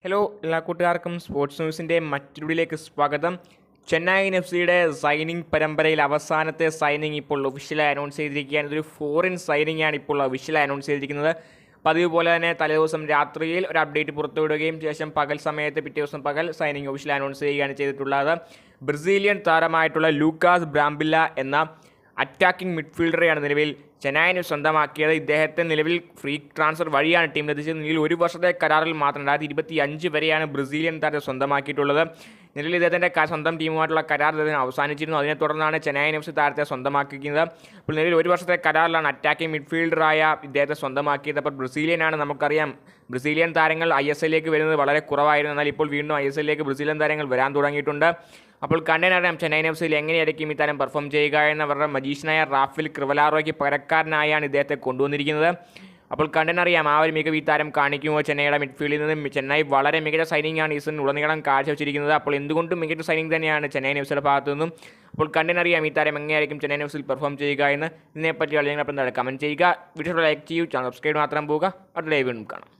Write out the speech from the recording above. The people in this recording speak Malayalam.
ഹലോ എല്ലാ കൂട്ടുകാർക്കും സ്പോർട്സ് ന്യൂസിൻ്റെ മറ്റൊരുവിലേക്ക് സ്വാഗതം. ചെന്നൈ എഫ്.സിയുടെ സൈനിങ് പരമ്പരയിൽ അവസാനത്തെ സൈനിങ് ഇപ്പോൾ ഒഫീഷ്യലായി അനൗൺസ് ചെയ്തിരിക്കുകയാണ്. ഇതൊരു ഫോറിൻ സൈനിങ് ആണ് ഇപ്പോൾ ഒഫീഷ്യലായി അനൗൺസ് ചെയ്തിരിക്കുന്നത്. പതിവ് പോലെ തന്നെ തലേദിവസം രാത്രിയിൽ ഒരു അപ്ഡേറ്റ് പുറത്തുവിടുകയും ശേഷം പകൽ സമയത്ത് പിറ്റേ ദിവസം പകൽ സൈനിങ് ഒഫീഷ്യലായി അനൗൺസ് ചെയ്യുകയാണ് ചെയ്തിട്ടുള്ളത്. ബ്രസീലിയൻ താരമായിട്ടുള്ള ലൂക്കാസ് ബ്രാംബില്ല എന്ന അറ്റാക്കിംഗ് മിഡ്ഫീൽഡറെയാണ് നിലവിൽ ചെന്നൈയിന് സ്വന്തമാക്കിയത്. ഇദ്ദേഹത്തെ നിലവിൽ ഫ്രീ ട്രാൻസ്ഫർ വഴിയാണ് ടീമിലെത്തിച്ചത്. നിലവിൽ ഒരു വർഷത്തെ കരാറിൽ മാത്രം 2025 വരെയാണ് ബ്രസീലിയൻ താരത്തെ സ്വന്തമാക്കിയിട്ടുള്ളത്. നിലവിൽ ഇദ്ദേഹത്തിൻ്റെ സ്വന്തം ടീമുമായിട്ടുള്ള കരാർ ഇദ്ദേഹത്തിന് അവസാനിച്ചിരുന്നു. അതിനെ തുടർന്നാണ് ചെന്നൈ എഫ്.സി താരത്തെ സ്വന്തമാക്കിയിരിക്കുന്നത്. അപ്പോൾ നിലവിൽ ഒരു വർഷത്തെ കരാറിലാണ് അറ്റാക്കിംഗ് മിഡ്ഫീൽഡറായ ഇദ്ദേഹത്തെ സ്വന്തമാക്കിയത്. അപ്പോൾ ബ്രസീലിയനാണ്. നമുക്കറിയാം ബ്രസീലിയൻ താരങ്ങൾ ISLലേക്ക് വരുന്നത് വളരെ കുറവായിരുന്നു. എന്നാൽ ഇപ്പോൾ വീണ്ടും ISLലേക്ക് ബ്രസീലിയൻ താരങ്ങൾ വരാൻ തുടങ്ങിയിട്ടുണ്ട്. അപ്പോൾ കണ്ടറിയാം ചെന്നൈ എഫ്.സിയിൽ എങ്ങനെയായിരിക്കും ഈ താരം പെർഫോം ചെയ്യുക എന്നവരുടെ മജീഷ്യനായ റാഫേൽ ക്രിവലാറോയ്ക്ക് പകരക്കാരനായാണ് ഇദ്ദേഹത്തെ കൊണ്ടുവന്നിരിക്കുന്നത്. അപ്പോൾ കണ്ടറിയാം ആ ഒരു മികവ് ഈ താരം കാണിക്കുമോ. ചെന്നൈയുടെ മിഡ്ഫീൽഡിൽ നിന്ന് ചെന്നൈ വളരെ മികച്ച സൈനിങ്ങാണ് ഈ സീസൺ ഉടനീളം കാഴ്ചവെച്ചിരിക്കുന്നത്. അപ്പോൾ എന്തുകൊണ്ടും മികച്ച സൈനിങ് തന്നെയാണ് ചെന്നൈ എഫ്.സിയുടെ ഭാഗത്തു നിന്നും. അപ്പോൾ കണ്ടറിയാം ഈ താരം എങ്ങനെയായിരിക്കും ചെന്നൈ എഫ്.സിയിൽ പെർഫോം ചെയ്യുക എന്ന്. ഇതിനെപ്പറ്റി അല്ലെങ്കിൽ കമൻറ്റ് ചെയ്യുക. വീഡിയോ ലൈക്ക് ചെയ്യൂ, ചാനൽ സബ്സ്ക്രൈബ് മാത്രം പോവുക. അടുത്ത ലൈവ് കാണാം.